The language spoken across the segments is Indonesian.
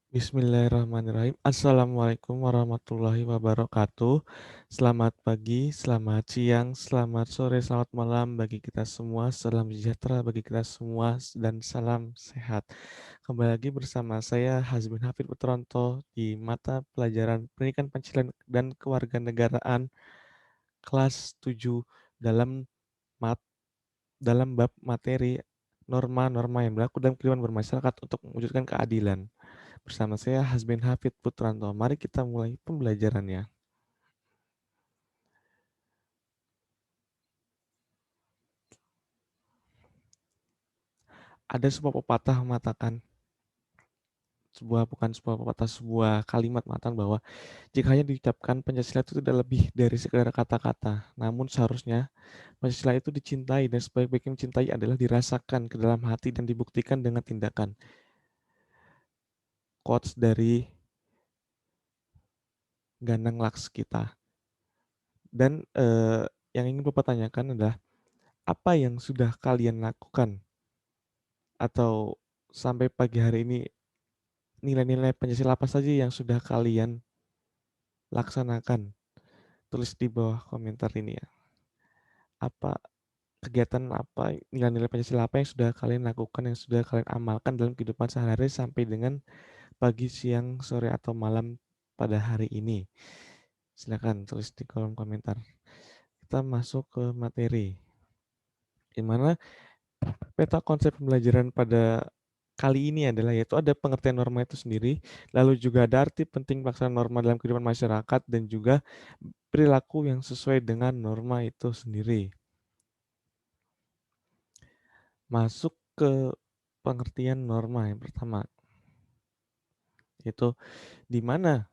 Bismillahirrahmanirrahim. Assalamualaikum warahmatullahi wabarakatuh. Selamat pagi, selamat siang, selamat sore, selamat malam bagi kita semua. Salam sejahtera bagi kita semua dan salam sehat. Kembali lagi bersama saya Hazbin Hafid Putranto di mata pelajaran Pendidikan Pancasila dan Kewarganegaraan kelas 7 dalam mat dalam bab materi norma-norma yang berlaku dalam kehidupan bermasyarakat untuk mewujudkan keadilan. Bersama saya Hazbin Hafid Putranto. Mari kita mulai pembelajarannya. Ada sebuah pepatah mengatakan, bukan sebuah pepatah, sebuah kalimat mengatakan bahwa jika hanya diucapkan Pancasila itu tidak lebih dari sekedar kata-kata. Namun seharusnya Pancasila itu dicintai dan sebaik-baiknya mencintai adalah dirasakan ke dalam hati dan dibuktikan dengan tindakan. Quotes dari Ganang Laksmita. Dan yang ingin Bapak tanyakan adalah apa yang sudah kalian lakukan atau sampai pagi hari ini nilai-nilai Pancasila apa saja yang sudah kalian laksanakan? Tulis di bawah komentar ini ya. Apa kegiatan apa, nilai-nilai Pancasila apa yang sudah kalian lakukan, yang sudah kalian amalkan dalam kehidupan sehari-hari sampai dengan pagi, siang, sore, atau malam pada hari ini? Silakan tulis di kolom komentar. Kita masuk ke materi. Di mana peta konsep pembelajaran pada kali ini adalah yaitu ada pengertian norma itu sendiri, lalu juga ada arti penting pelaksanaan norma dalam kehidupan masyarakat dan juga perilaku yang sesuai dengan norma itu sendiri. Masuk ke pengertian norma yang pertama, yaitu di mana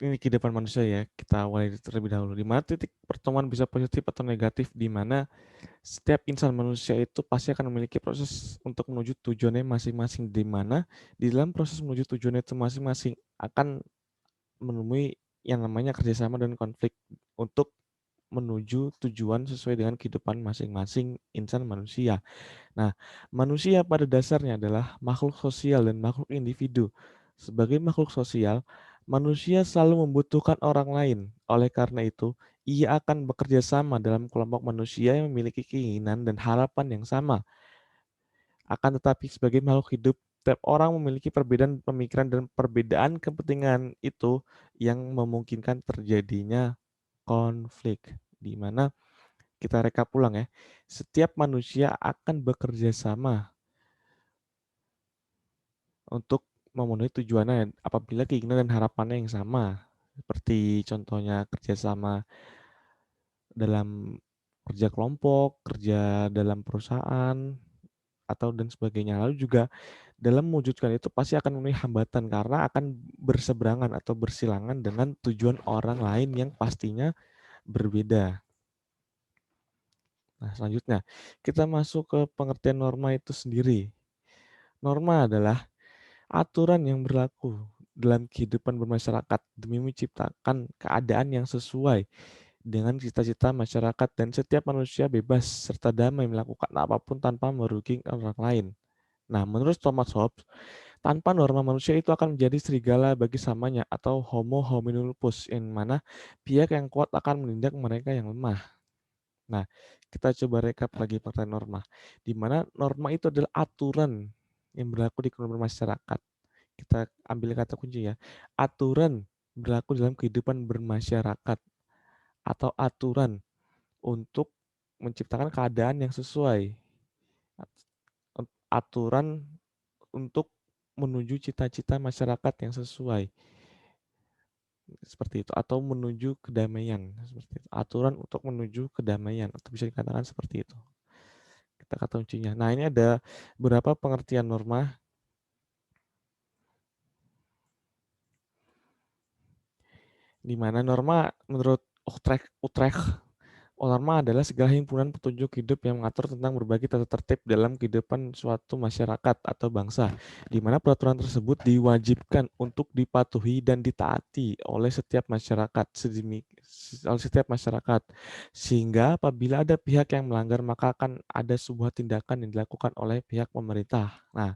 ini kehidupan manusia ya, kita awali terlebih dahulu. Di mana titik pertemuan bisa positif atau negatif, di mana setiap insan manusia itu pasti akan memiliki proses untuk menuju tujuannya masing-masing, di mana di dalam proses menuju tujuannya itu masing-masing akan menemui yang namanya kerjasama dan konflik untuk menuju tujuan sesuai dengan kehidupan masing-masing insan manusia. Nah, manusia pada dasarnya adalah makhluk sosial dan makhluk individu. Sebagai makhluk sosial, manusia selalu membutuhkan orang lain. Oleh karena itu, ia akan bekerja sama dalam kelompok manusia yang memiliki keinginan dan harapan yang sama. Akan tetapi, sebagai makhluk hidup, setiap orang memiliki perbedaan pemikiran dan perbedaan kepentingan itu yang memungkinkan terjadinya konflik. Di mana kita rekap ulang ya, setiap manusia akan bekerja sama untuk memenuhi tujuannya apabila keinginan dan harapannya yang sama. Seperti contohnya kerjasama dalam kerja kelompok, kerja dalam perusahaan, atau dan sebagainya. Lalu juga dalam mewujudkan itu pasti akan memenuhi hambatan karena akan berseberangan atau bersilangan dengan tujuan orang lain yang pastinya berbeda. Nah, selanjutnya kita masuk ke pengertian norma itu sendiri. Norma adalah aturan yang berlaku dalam kehidupan bermasyarakat demi menciptakan keadaan yang sesuai dengan cita-cita masyarakat dan setiap manusia bebas serta damai melakukan apapun tanpa merugikan orang lain. Nah, menurut Thomas Hobbes, tanpa norma manusia itu akan menjadi serigala bagi samanya atau homo homini lupus, yang mana pihak yang kuat akan menindak mereka yang lemah. Nah, kita coba rekap lagi pengertian norma, di mana norma itu adalah aturan yang berlaku di kehidupan masyarakat. Kita ambil kata kunci ya, aturan berlaku dalam kehidupan bermasyarakat atau aturan untuk menciptakan keadaan yang sesuai, aturan untuk menuju cita-cita masyarakat yang sesuai, seperti itu, atau menuju kedamaian, seperti itu. Aturan untuk menuju kedamaian, atau bisa dikatakan seperti itu. Kita kata kuncinya. Nah, ini ada beberapa pengertian norma, di mana norma menurut Utrecht, norma adalah segala himpunan petunjuk hidup yang mengatur tentang berbagai tata tertib dalam kehidupan suatu masyarakat atau bangsa, di mana peraturan tersebut diwajibkan untuk dipatuhi dan ditaati oleh setiap masyarakat oleh setiap masyarakat. Sehingga apabila ada pihak yang melanggar, maka akan ada sebuah tindakan yang dilakukan oleh pihak pemerintah. Nah,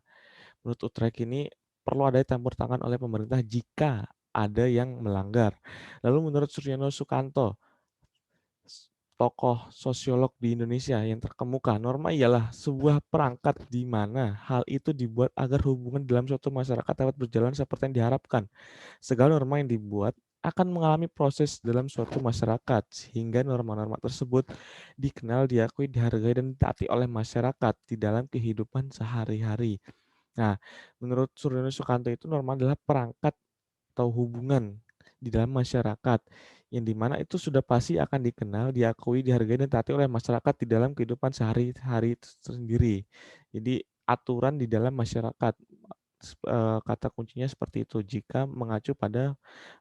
menurut Utrecht ini perlu ada campur tangan oleh pemerintah jika ada yang melanggar. Lalu menurut Suryono Sukanto, tokoh sosiolog di Indonesia yang terkemuka, norma ialah sebuah perangkat di mana hal itu dibuat agar hubungan dalam suatu masyarakat dapat berjalan seperti yang diharapkan. Segala norma yang dibuat akan mengalami proses dalam suatu masyarakat, sehingga norma-norma tersebut dikenal, diakui, dihargai, dan ditaati oleh masyarakat di dalam kehidupan sehari-hari. Nah, menurut Suryono Sukanto itu norma adalah perangkat atau hubungan di dalam masyarakat, yang dimana itu sudah pasti akan dikenal, diakui, dihargai, dan ditaati oleh masyarakat di dalam kehidupan sehari-hari itu sendiri. Jadi aturan di dalam masyarakat, kata kuncinya seperti itu jika mengacu pada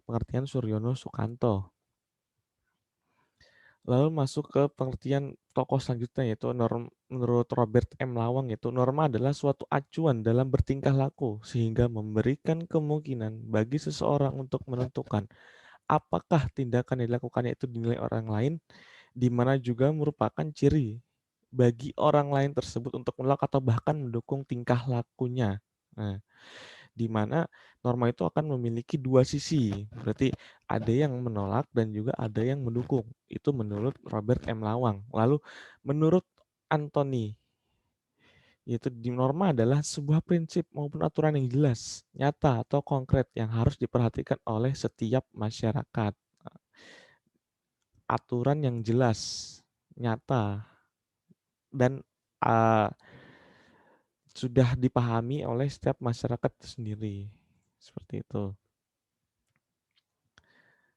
pengertian Suryono Sukanto. Lalu masuk ke pengertian tokoh selanjutnya yaitu menurut Robert M. Lawang, yaitu norma adalah suatu acuan dalam bertingkah laku sehingga memberikan kemungkinan bagi seseorang untuk menentukan apakah tindakan yang dilakukannya itu dinilai orang lain, di mana juga merupakan ciri bagi orang lain tersebut untuk menolak atau bahkan mendukung tingkah lakunya. Nah, di mana norma itu akan memiliki dua sisi. Berarti ada yang menolak dan juga ada yang mendukung. Itu menurut Robert M. Lawang. Lalu menurut Anthony, yaitu di norma adalah sebuah prinsip maupun aturan yang jelas, nyata atau konkret yang harus diperhatikan oleh setiap masyarakat. Aturan yang jelas, nyata, dan uh, sudah dipahami oleh setiap masyarakat itu sendiri. Seperti itu.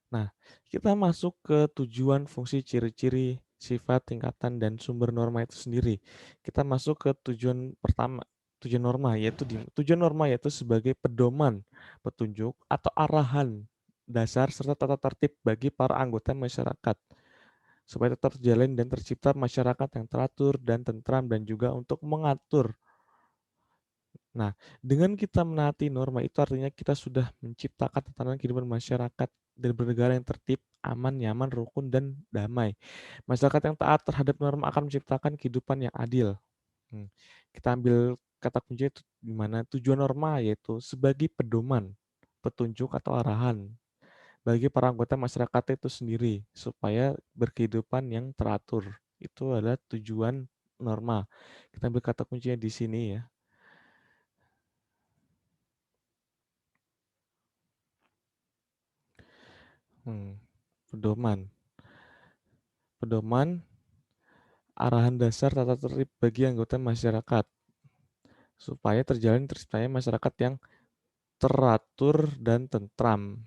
Nah, kita masuk ke tujuan, fungsi, ciri-ciri, sifat, tingkatan, dan sumber norma itu sendiri. Kita masuk ke tujuan pertama, tujuan norma, yaitu tujuan norma yaitu sebagai pedoman, petunjuk, atau arahan dasar serta tata tertib bagi para anggota masyarakat supaya tetap terjalin dan tercipta masyarakat yang teratur dan tentram dan juga untuk mengatur. Nah, dengan kita menaati norma itu artinya kita sudah menciptakan tatanan kehidupan masyarakat dan bernegara yang tertib, aman, nyaman, rukun, dan damai. Masyarakat yang taat terhadap norma akan menciptakan kehidupan yang adil. Kita ambil kata kunci itu di mana tujuan norma yaitu sebagai pedoman, petunjuk atau arahan bagi para anggota masyarakat itu sendiri supaya berkehidupan yang teratur. Itu adalah tujuan norma. Kita ambil kata kuncinya di sini ya. Pedoman. Pedoman, arahan dasar tata tertib bagi anggota masyarakat supaya terciptanya masyarakat yang teratur dan tentram.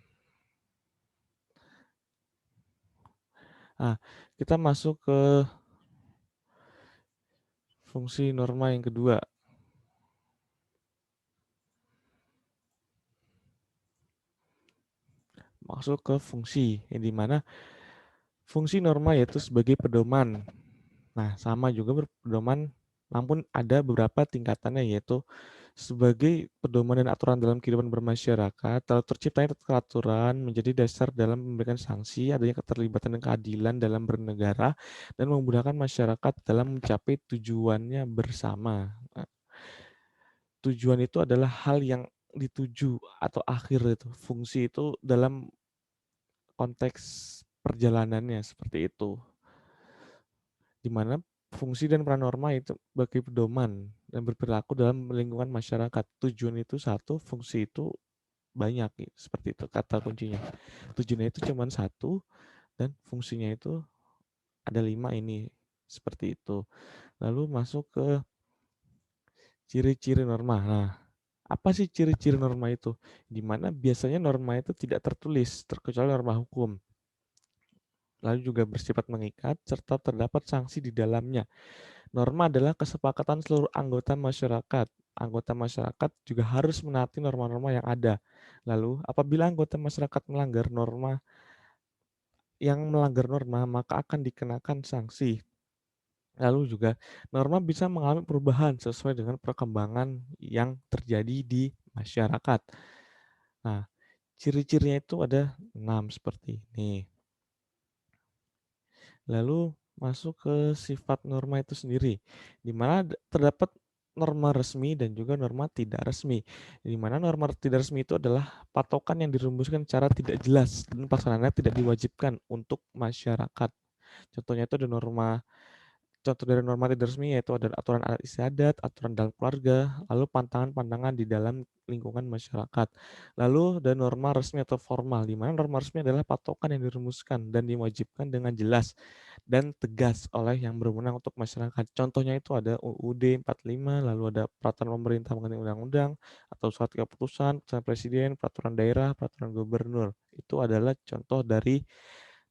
Nah, kita masuk ke fungsi norma yang kedua. Masuk ke fungsi, yang dimana fungsi norma yaitu sebagai pedoman. Nah, sama juga berpedoman, namun ada beberapa tingkatannya yaitu sebagai pedoman dan aturan dalam kehidupan bermasyarakat, lalu terciptanya peraturan menjadi dasar dalam memberikan sanksi, adanya keterlibatan dan keadilan dalam bernegara, dan memudahkan masyarakat dalam mencapai tujuannya bersama. Nah, tujuan itu adalah hal yang dituju atau akhir itu. Fungsi itu dalam konteks perjalanannya seperti itu. Di mana fungsi dan peran norma itu bagi pedoman dan berperilaku dalam lingkungan masyarakat. Tujuan itu satu, fungsi itu banyak, seperti itu kata kuncinya. Tujuannya itu cuma satu dan fungsinya itu ada 5 ini, seperti itu. Lalu masuk ke ciri-ciri norma. Nah, apa sih ciri-ciri norma itu? Di mana biasanya norma itu tidak tertulis, terkecuali norma hukum. Lalu juga bersifat mengikat, serta terdapat sanksi di dalamnya. Norma adalah kesepakatan seluruh anggota masyarakat. Anggota masyarakat juga harus menaati norma-norma yang ada. Lalu, apabila anggota masyarakat melanggar norma, maka akan dikenakan sanksi. Lalu juga, norma bisa mengalami perubahan sesuai dengan perkembangan yang terjadi di masyarakat. Nah, ciri-cirinya itu ada 6 seperti ini. Lalu masuk ke sifat norma itu sendiri, di mana terdapat norma resmi dan juga norma tidak resmi. Di mana norma tidak resmi itu adalah patokan yang dirumuskan secara tidak jelas dan pelaksanaannya tidak diwajibkan untuk masyarakat. Contohnya itu ada contoh dari norma tidak resmi yaitu ada aturan adat istiadat, aturan dalam keluarga, lalu pantangan-pantangan di dalam lingkungan masyarakat. Lalu ada norma resmi atau formal, di mana norma resmi adalah patokan yang dirumuskan dan diwajibkan dengan jelas dan tegas oleh yang berwenang untuk masyarakat. Contohnya itu ada UUD 45, lalu ada peraturan pemerintah mengenai undang-undang atau surat keputusan, keputusan presiden, peraturan daerah, peraturan gubernur. Itu adalah contoh dari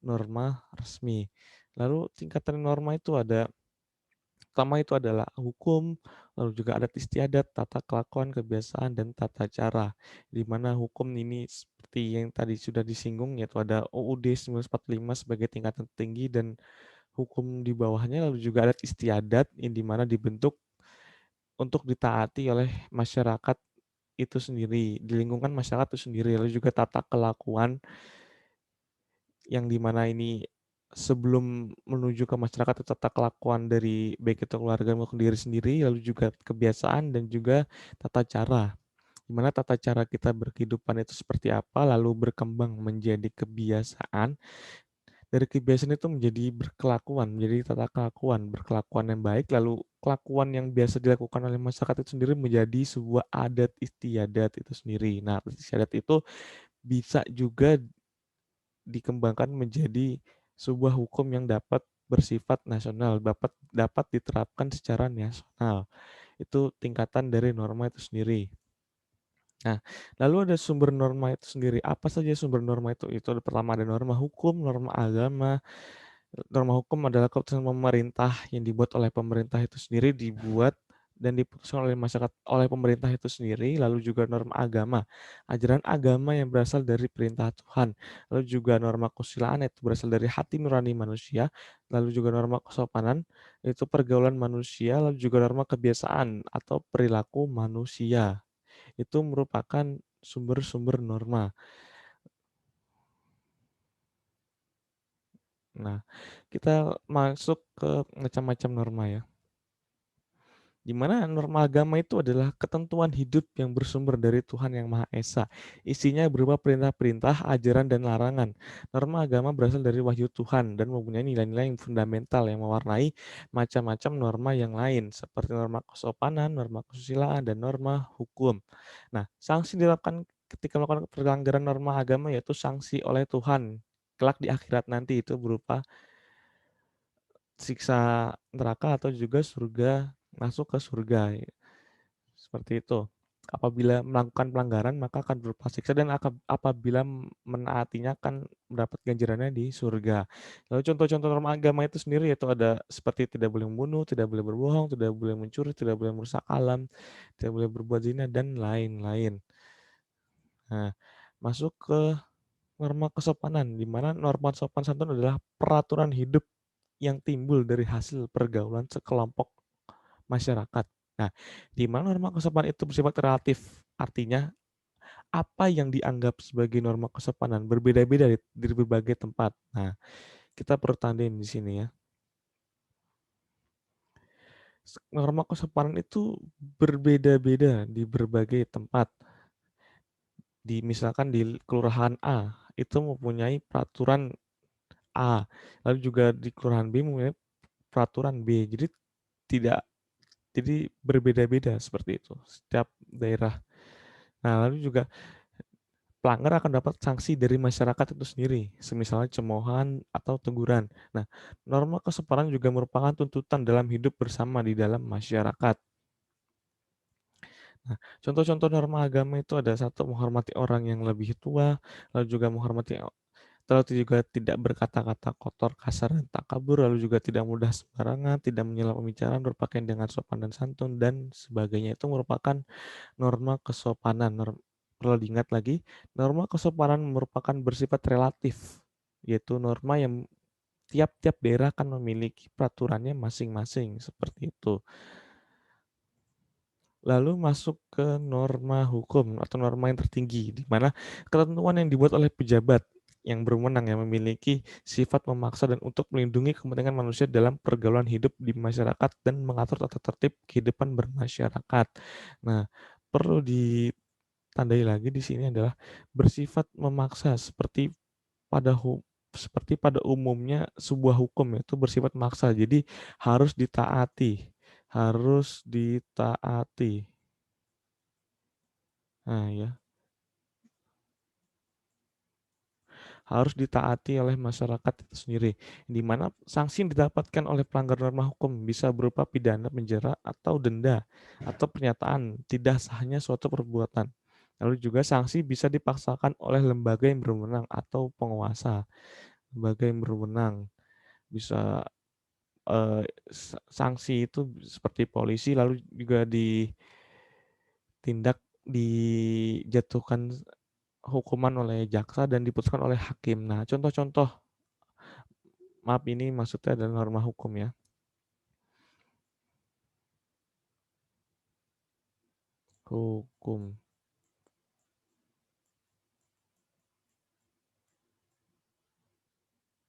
norma resmi. Lalu tingkatan norma itu ada pertama itu adalah hukum, lalu juga adat istiadat, tata kelakuan, kebiasaan, dan tata cara. Di mana hukum ini seperti yang tadi sudah disinggung, yaitu ada UUD 1945 sebagai tingkatan tinggi dan hukum di bawahnya, lalu juga adat istiadat yang di mana dibentuk untuk ditaati oleh masyarakat itu sendiri, di lingkungan masyarakat itu sendiri, lalu juga tata kelakuan yang di mana ini sebelum menuju ke masyarakat itu tata kelakuan dari baik itu keluarga maupun diri sendiri, lalu juga kebiasaan dan juga tata cara. Di mana tata cara kita berkehidupan itu seperti apa, lalu berkembang menjadi kebiasaan, dari kebiasaan itu menjadi berkelakuan, menjadi tata kelakuan, berkelakuan yang baik, lalu kelakuan yang biasa dilakukan oleh masyarakat itu sendiri menjadi sebuah adat istiadat itu sendiri. Nah, adat istiadat itu bisa juga dikembangkan menjadi sebuah hukum yang dapat bersifat nasional, dapat dapat diterapkan secara nasional. Itu tingkatan dari norma itu sendiri. Nah, lalu ada sumber norma itu sendiri. Apa saja sumber norma itu? Itu ada pertama ada norma hukum, norma agama. Norma hukum adalah keputusan pemerintah yang dibuat oleh pemerintah itu sendiri, dibuat dan diputuskan oleh masyarakat oleh pemerintah itu sendiri, lalu juga norma agama, ajaran agama yang berasal dari perintah Tuhan, lalu juga norma kesusilaan itu berasal dari hati nurani manusia, lalu juga norma kesopanan itu pergaulan manusia, lalu juga norma kebiasaan atau perilaku manusia. Itu merupakan sumber-sumber norma. Nah, kita masuk ke macam-macam norma ya. Di mana norma agama itu adalah ketentuan hidup yang bersumber dari Tuhan Yang Maha Esa. Isinya berupa perintah-perintah, ajaran, dan larangan. Norma agama berasal dari wahyu Tuhan dan mempunyai nilai-nilai yang fundamental yang mewarnai macam-macam norma yang lain, seperti norma kesopanan, norma kesusilaan, dan norma hukum. Nah, sanksi dilakukan ketika melakukan pelanggaran norma agama yaitu sanksi oleh Tuhan. Kelak di akhirat nanti itu berupa siksa neraka atau juga surga, masuk ke surga, seperti itu. Apabila melakukan pelanggaran maka akan berupa siksa dan apabila menaatinya akan mendapat ganjarannya di surga. Lalu contoh-contoh norma agama itu sendiri yaitu ada seperti tidak boleh membunuh, tidak boleh berbohong, tidak boleh mencuri, tidak boleh merusak alam, tidak boleh berbuat zina, dan lain-lain. Nah, masuk ke norma kesopanan, di mana norma sopan santun adalah peraturan hidup yang timbul dari hasil pergaulan sekelompok masyarakat. Nah, di mana norma kesopanan itu bersifat relatif, artinya apa yang dianggap sebagai norma kesopanan berbeda-beda di berbagai tempat. Nah, kita perlu tandain di sini ya. Norma kesopanan itu berbeda-beda di berbagai tempat. Misalkan di kelurahan A itu mempunyai peraturan A, lalu juga di kelurahan B mempunyai peraturan B. Tidak jadi berbeda-beda seperti itu setiap daerah. Nah, lalu juga pelanggar akan dapat sanksi dari masyarakat itu sendiri, semisalnya cemoohan atau teguran. Nah, norma kesopanan juga merupakan tuntutan dalam hidup bersama di dalam masyarakat. Nah, contoh-contoh norma agama itu ada satu menghormati orang yang lebih tua, lalu juga menghormati lalu juga tidak berkata-kata kotor, kasar, dan takabur, lalu juga tidak mudah sembarangan, tidak menyela pembicaraan, berpakaian dengan sopan dan santun, dan sebagainya. Itu merupakan norma kesopanan. Perlu diingat lagi, norma kesopanan merupakan bersifat relatif, yaitu norma yang tiap-tiap daerah akan memiliki peraturannya masing-masing, seperti itu. Lalu masuk ke norma hukum atau norma yang tertinggi, di mana ketentuan yang dibuat oleh pejabat. yang berwenang yang memiliki sifat memaksa dan untuk melindungi kepentingan manusia dalam pergaulan hidup di masyarakat dan mengatur tata tertib kehidupan bermasyarakat. Nah, perlu ditandai lagi di sini adalah bersifat memaksa pada hu seperti pada umumnya sebuah hukum itu bersifat maksa. Jadi harus ditaati, harus ditaati. Nah, ya. Harus ditaati oleh masyarakat itu sendiri, di mana sanksi yang didapatkan oleh pelanggar norma hukum bisa berupa pidana penjara atau denda, atau pernyataan tidak sahnya suatu perbuatan. Lalu juga sanksi bisa dipaksakan oleh lembaga yang berwenang atau penguasa. Lembaga yang berwenang bisa sanksi itu seperti polisi, lalu juga dijatuhkan hukuman oleh jaksa dan diputuskan oleh hakim. Nah, contoh-contoh, maaf ini maksudnya adalah norma hukum ya. Hukum.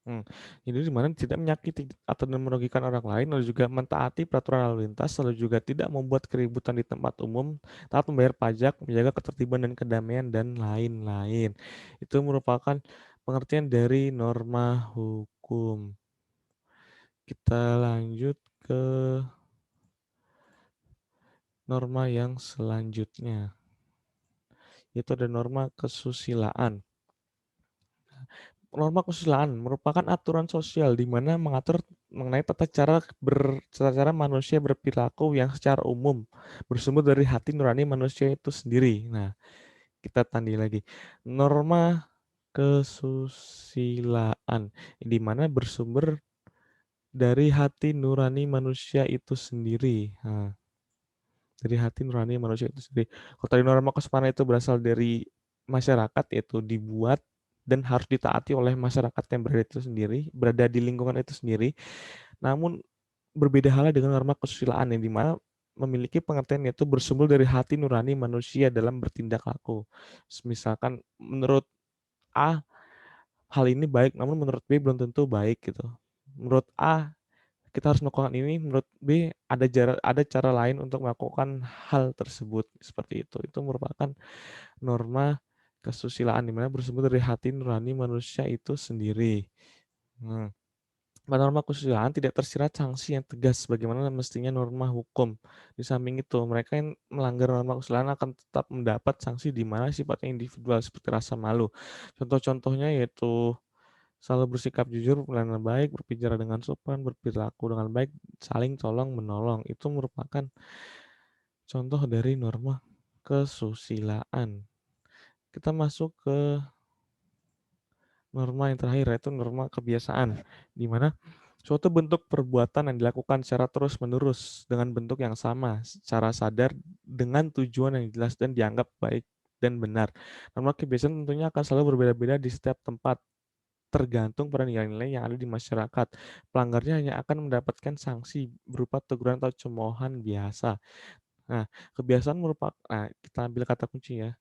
Hmm. Jadi di mana tidak menyakiti atau merugikan orang lain, lalu juga mentaati peraturan lalu lintas, lalu juga tidak membuat keributan di tempat umum, taat membayar pajak, menjaga ketertiban dan kedamaian, dan lain-lain. Itu merupakan pengertian dari norma hukum. Kita lanjut ke norma yang selanjutnya, yaitu ada norma kesusilaan. Norma kesusilaan merupakan aturan sosial di mana mengatur mengenai tata cara manusia berperilaku yang secara umum bersumber dari hati nurani manusia itu sendiri. Nah, kita tandai lagi. Norma kesusilaan di mana bersumber dari hati nurani manusia itu sendiri. Nah, dari hati nurani manusia itu sendiri. Kalau tadi norma kesopanan itu berasal dari masyarakat, yaitu dibuat dan harus ditaati oleh masyarakat yang berada di lingkungan itu sendiri. Namun berbeda halnya dengan norma kesusilaan yang dimana memiliki pengertian yaitu bersumber dari hati nurani manusia dalam bertindak laku. Misalkan menurut A hal ini baik, namun menurut B belum tentu baik gitu. Menurut A kita harus melakukan ini, menurut B ada cara lain untuk melakukan hal tersebut, seperti itu. Itu merupakan norma kesusilaan di mana bersumber dari hati nurani manusia itu sendiri. Nah, pada norma kesusilaan tidak tersirat sanksi yang tegas sebagaimana mestinya norma hukum. Di samping itu, mereka yang melanggar norma kesusilaan akan tetap mendapat sanksi di mana sifatnya individual seperti rasa malu. Contoh-contohnya yaitu selalu bersikap jujur, pelayanan baik, berbicara dengan sopan, berperilaku dengan baik, saling tolong menolong. Itu merupakan contoh dari norma kesusilaan. Kita masuk ke norma yang terakhir, yaitu norma kebiasaan, di mana suatu bentuk perbuatan yang dilakukan secara terus-menerus dengan bentuk yang sama, secara sadar dengan tujuan yang jelas dan dianggap baik dan benar. Norma kebiasaan tentunya akan selalu berbeda-beda di setiap tempat, tergantung pada nilai-nilai yang ada di masyarakat. Pelanggarnya hanya akan mendapatkan sanksi berupa teguran atau cemoohan biasa. Nah, kita ambil kata kunci ya.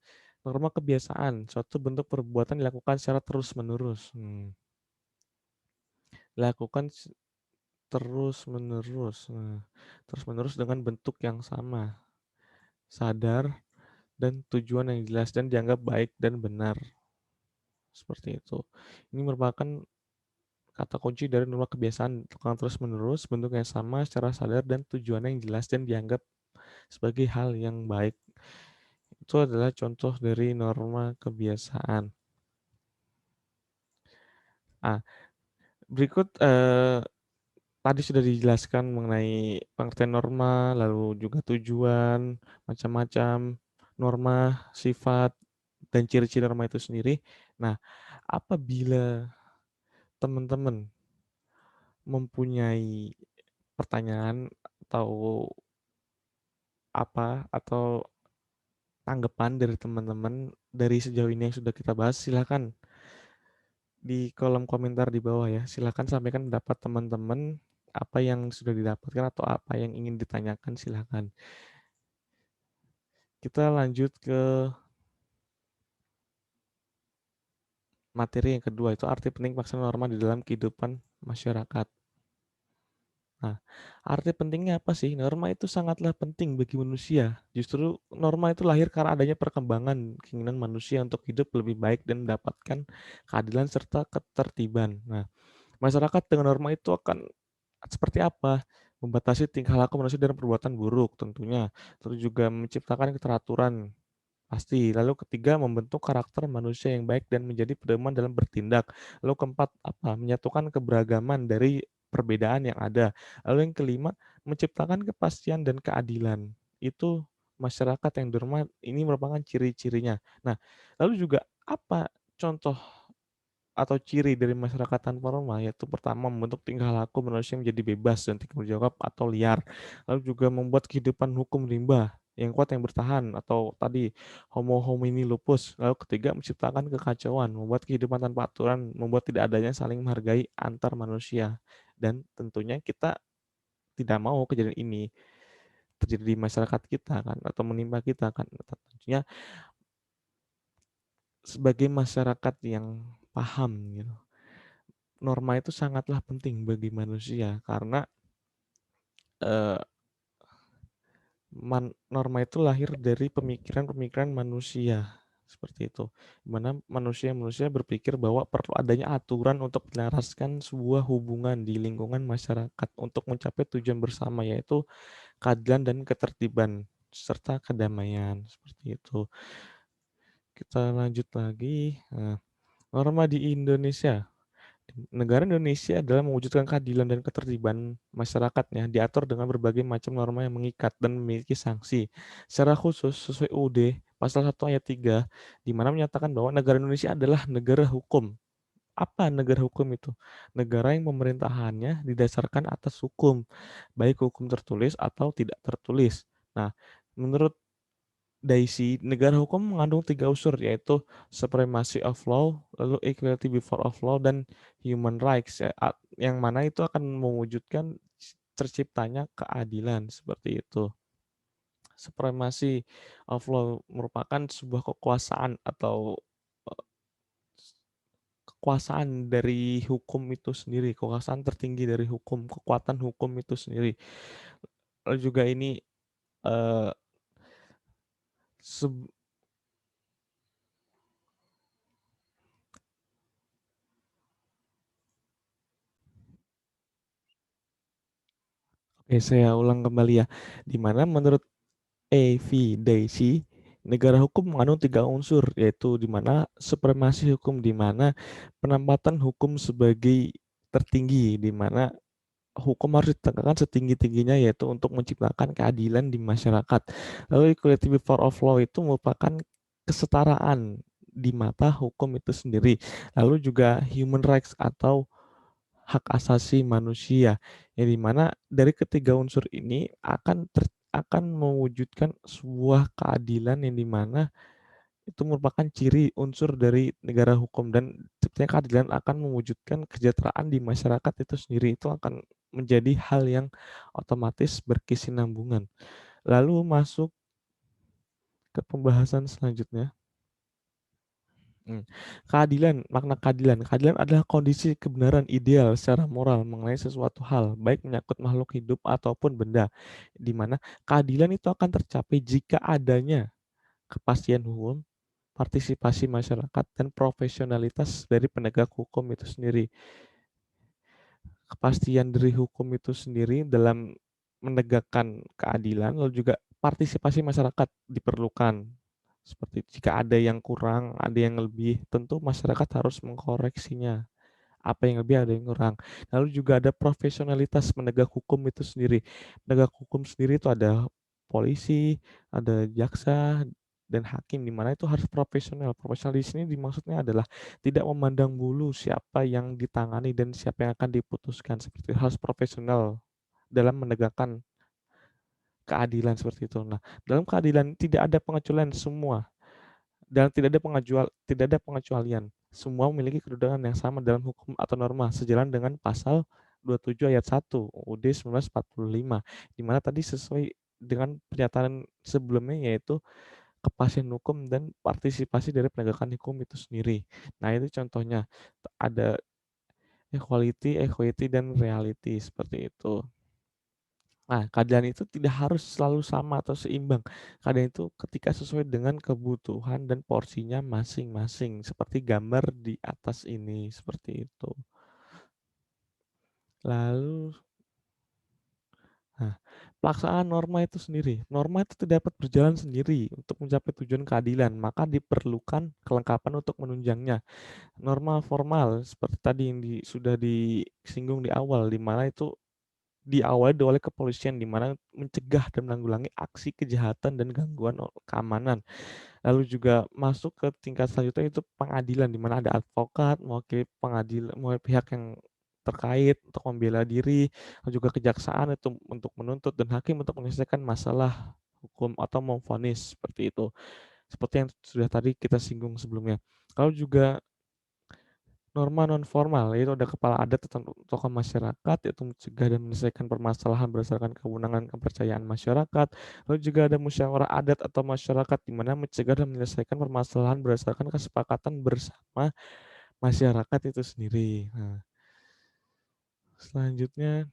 Norma kebiasaan, suatu bentuk perbuatan dilakukan secara terus-menerus. Dilakukan terus-menerus. Nah, terus-menerus dengan bentuk yang sama, sadar, dan tujuan yang jelas dan dianggap baik dan benar. Seperti itu. Ini merupakan kata kunci dari norma kebiasaan, dilakukan terus-menerus, bentuk yang sama, secara sadar, dan tujuannya yang jelas dan dianggap sebagai hal yang baik. Itu adalah contoh dari norma kebiasaan. Ah, berikut tadi sudah dijelaskan mengenai pengertian norma, lalu juga tujuan, macam-macam norma, sifat, dan ciri-ciri norma itu sendiri. Nah, apabila teman-teman mempunyai pertanyaan atau atau tanggapan dari teman-teman dari sejauh ini yang sudah kita bahas, silakan di kolom komentar di bawah ya. Silakan sampaikan pendapat teman-teman, apa yang sudah didapatkan atau apa yang ingin ditanyakan, silakan. Kita lanjut ke materi yang kedua itu arti penting pelaksanaan norma di dalam kehidupan masyarakat. Nah, arti pentingnya apa sih? Norma itu sangatlah penting bagi manusia. Justru norma itu lahir karena adanya perkembangan keinginan manusia untuk hidup lebih baik dan mendapatkan keadilan serta ketertiban. Nah, masyarakat dengan norma itu akan seperti apa? Membatasi tingkah laku manusia dan perbuatan buruk tentunya. Terus juga menciptakan keteraturan pasti. Lalu ketiga, membentuk karakter manusia yang baik dan menjadi pedoman dalam bertindak. Lalu keempat, apa? Menyatukan keberagaman dari perbedaan yang ada. Lalu yang kelima, menciptakan kepastian dan keadilan. Itu masyarakat yang derma ini merupakan ciri-cirinya. Nah, lalu juga apa contoh atau ciri dari masyarakat tanpa norma, yaitu pertama membentuk tingkah laku manusia menjadi bebas dan tidak berjawab atau liar. Lalu juga membuat kehidupan hukum rimba yang kuat yang bertahan atau tadi homo homini lupus. Lalu ketiga menciptakan kekacauan, membuat kehidupan tanpa aturan, membuat tidak adanya saling menghargai antar manusia. Dan tentunya kita tidak mau kejadian ini terjadi di masyarakat kita kan atau menimpa kita kan. Tentunya sebagai masyarakat yang paham gitu. Norma itu sangatlah penting bagi manusia karena, eee, norma itu lahir dari pemikiran-pemikiran manusia, seperti itu. Di mana manusia-manusia berpikir bahwa perlu adanya aturan untuk menyelaraskan sebuah hubungan di lingkungan masyarakat untuk mencapai tujuan bersama, yaitu keadilan dan ketertiban serta kedamaian, seperti itu. Kita lanjut lagi, norma di Indonesia. Negara Indonesia dalam mewujudkan keadilan dan ketertiban masyarakatnya diatur dengan berbagai macam norma yang mengikat dan memiliki sanksi. Secara khusus sesuai UUD pasal 1 ayat 3 di mana menyatakan bahwa negara Indonesia adalah negara hukum. Apa negara hukum itu? Negara yang pemerintahannya didasarkan atas hukum, baik hukum tertulis atau tidak tertulis. Nah, menurut Daisy, negara hukum mengandung tiga unsur yaitu supremacy of law, lalu equality before of law, dan human rights ya, yang mana itu akan mewujudkan terciptanya keadilan seperti itu. Supremacy of law merupakan sebuah kekuasaan atau eh, kekuasaan dari hukum itu sendiri, kekuasaan tertinggi dari hukum, kekuatan hukum itu sendiri. Lalu juga ini eh, oke, saya ulang kembali ya. Di mana menurut evidence, negara hukum mengandung tiga unsur, yaitu di mana supremasi hukum, di mana penempatan hukum sebagai tertinggi, di mana hukum harus ditegakkan setinggi-tingginya, yaitu untuk menciptakan keadilan di masyarakat. Lalu equality before of law itu merupakan kesetaraan di mata hukum itu sendiri. Lalu juga human rights atau hak asasi manusia, yang dimana dari ketiga unsur ini akan mewujudkan sebuah keadilan yang dimana itu merupakan ciri unsur dari negara hukum dan terciptanya keadilan akan mewujudkan kesejahteraan di masyarakat itu sendiri, itu akan menjadi hal yang otomatis berkesinambungan. Lalu masuk ke pembahasan selanjutnya. Keadilan, makna keadilan. Keadilan adalah kondisi kebenaran ideal secara moral mengenai sesuatu hal, baik menyangkut makhluk hidup ataupun benda, di mana keadilan itu akan tercapai jika adanya kepastian hukum, partisipasi masyarakat, dan profesionalitas dari penegak hukum itu sendiri. Kepastian dari hukum itu sendiri dalam menegakkan keadilan, lalu juga partisipasi masyarakat diperlukan. Seperti jika ada yang kurang, ada yang lebih, tentu masyarakat harus mengkoreksinya. Apa yang lebih, ada yang kurang. Lalu juga ada profesionalitas penegak hukum itu sendiri. Penegak hukum sendiri itu ada polisi, ada jaksa, dan hakim, di mana itu harus profesional. Profesional di sini dimaksudnya adalah tidak memandang bulu siapa yang ditangani dan siapa yang akan diputuskan. Seperti itu, harus profesional dalam menegakkan keadilan seperti itu. Nah, dalam keadilan tidak ada pengecualian semua dan tidak ada pengecualian. Semua memiliki kedudukan yang sama dalam hukum atau norma sejalan dengan pasal 27 ayat 1 UUD 1945, di mana tadi sesuai dengan pernyataan sebelumnya, yaitu kepastian hukum dan partisipasi dari penegakan hukum itu sendiri. Nah, itu contohnya, ada equality, equity, dan reality, seperti itu. Nah, keadilan itu tidak harus selalu sama atau seimbang. Keadilan itu ketika sesuai dengan kebutuhan dan porsinya masing-masing, seperti gambar di atas ini, seperti itu. Lalu, nah, pelaksanaan norma itu sendiri. Norma itu tidak dapat berjalan sendiri untuk mencapai tujuan keadilan, maka diperlukan kelengkapan untuk menunjangnya. Norma formal seperti tadi yang sudah disinggung di awal, di mana itu diawali oleh kepolisian, di mana mencegah dan menanggulangi aksi kejahatan dan gangguan keamanan. Lalu juga masuk ke tingkat selanjutnya itu pengadilan, di mana ada advokat, mewakili pihak yang terkait untuk membela diri, lalu juga kejaksaan itu untuk menuntut, dan hakim untuk menyelesaikan masalah hukum atau memvonis, seperti itu. Seperti yang sudah tadi kita singgung sebelumnya. Lalu juga norma non formal, yaitu ada kepala adat atau tokoh masyarakat, yaitu mencegah dan menyelesaikan permasalahan berdasarkan kewenangan kepercayaan masyarakat. Lalu juga ada musyawarah adat atau masyarakat, di mana mencegah dan menyelesaikan permasalahan berdasarkan kesepakatan bersama masyarakat itu sendiri. Nah, selanjutnya,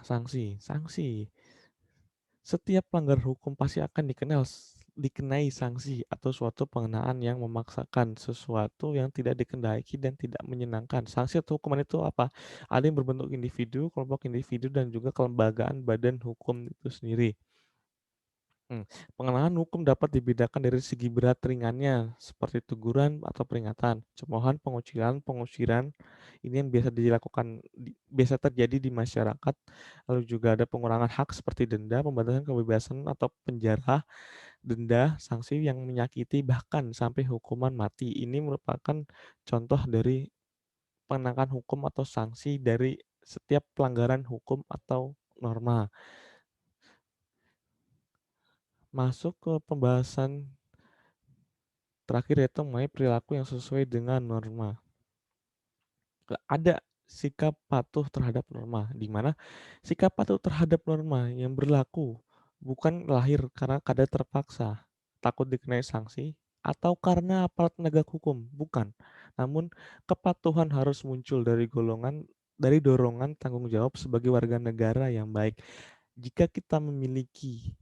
sanksi. Sanksi. Setiap pelanggar hukum pasti akan dikenai sanksi atau suatu pengenaan yang memaksakan sesuatu yang tidak dikehendaki dan tidak menyenangkan. Sanksi atau hukuman itu apa? Ada yang berbentuk individu, kelompok individu, dan juga kelembagaan badan hukum itu sendiri. Pengenaan hukum dapat dibedakan dari segi berat ringannya, seperti teguran atau peringatan, cemoohan, pengusiran. Ini yang biasa terjadi di masyarakat. Lalu juga ada pengurangan hak seperti denda, pembatasan kebebasan atau penjara, denda, sanksi yang menyakiti, bahkan sampai hukuman mati. Ini merupakan contoh dari penegakan hukum atau sanksi dari setiap pelanggaran hukum atau norma. Masuk ke pembahasan terakhir, yaitu mengenai perilaku yang sesuai dengan norma. Ada sikap patuh terhadap norma, di mana sikap patuh terhadap norma yang berlaku bukan lahir karena kadar terpaksa, takut dikenai sanksi, atau karena aparat penegak hukum, bukan. Namun, kepatuhan harus muncul dari dorongan tanggung jawab sebagai warga negara yang baik. Jika kita memiliki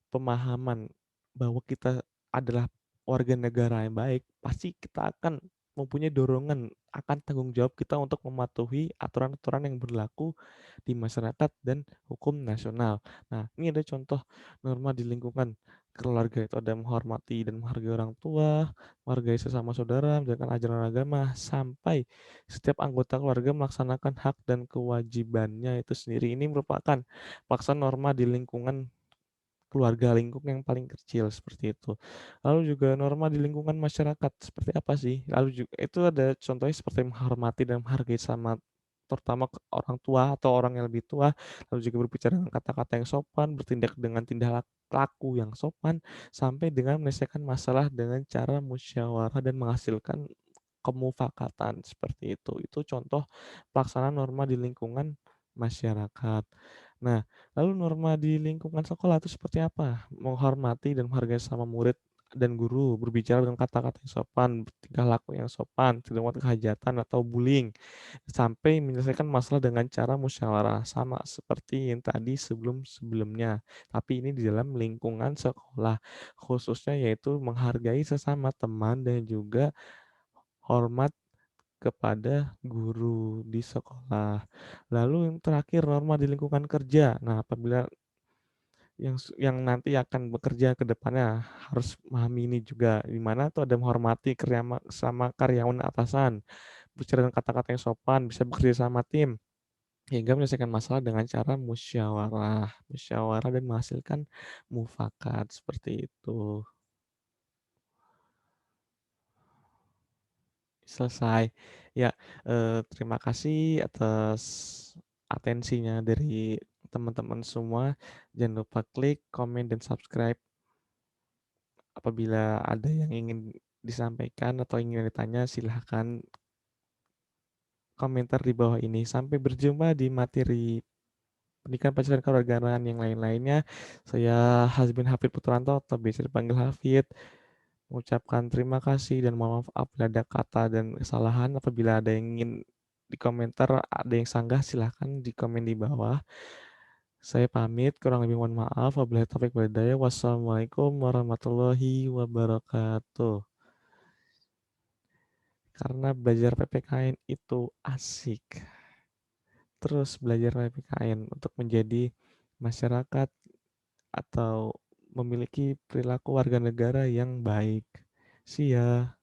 pemahaman bahwa kita adalah warga negara yang baik, pasti kita akan mempunyai dorongan akan tanggung jawab kita untuk mematuhi aturan-aturan yang berlaku di masyarakat dan hukum nasional. Nah, ini ada contoh norma di lingkungan keluarga, itu ada menghormati dan menghargai orang tua, menghargai sesama saudara, menjalankan ajaran agama, sampai setiap anggota keluarga melaksanakan hak dan kewajibannya itu sendiri. Ini merupakan pelaksanaan norma di lingkungan keluarga lingkup yang paling kecil, seperti itu. Lalu juga norma di lingkungan masyarakat, seperti apa sih? Lalu juga itu ada contohnya seperti menghormati dan menghargai sama terutama ke orang tua atau orang yang lebih tua, lalu juga berbicara dengan kata-kata yang sopan, bertindak dengan laku yang sopan, sampai dengan menyelesaikan masalah dengan cara musyawarah dan menghasilkan kemufakatan, seperti itu. Itu contoh pelaksanaan norma di lingkungan masyarakat. Nah, lalu norma di lingkungan sekolah itu seperti apa? Menghormati dan menghargai sama murid dan guru, berbicara dengan kata-kata yang sopan, bertingkah laku yang sopan, tidak melakukan kehajatan atau bullying, sampai menyelesaikan masalah dengan cara musyawarah, sama seperti yang tadi sebelum-sebelumnya. Tapi ini di dalam lingkungan sekolah, khususnya yaitu menghargai sesama teman dan juga hormat kepada guru di sekolah. Lalu yang terakhir, norma di lingkungan kerja. Nah, apabila yang nanti akan bekerja ke depannya harus memahami ini juga, di mana tuh ada menghormati sama karyawan atasan, bicara dengan kata-kata yang sopan, bisa bekerja sama tim, hingga menyelesaikan masalah dengan cara musyawarah dan menghasilkan mufakat, seperti itu. Selesai. Ya, terima kasih atas atensinya dari teman-teman semua. Jangan lupa klik, komen, dan subscribe. Apabila ada yang ingin disampaikan atau ingin ditanya, silahkan komentar di bawah ini. Sampai berjumpa di materi pernikahan, pacaran, kewarganegaraan, yang lain-lainnya. Saya Hazmin Hafid Putranto atau biasa dipanggil Hafid, mengucapkan terima kasih dan mohon maaf apabila ada kata dan kesalahan. Apabila ada yang ingin di komentar, ada yang sanggah, silahkan di komen di bawah. Saya pamit, kurang lebih mohon maaf. Wabillahi taufiq wal hidayah. Wassalamualaikum warahmatullahi wabarakatuh. Karena belajar PPKN itu asik. Terus belajar PPKN untuk menjadi masyarakat atau memiliki perilaku warga negara yang baik. See ya.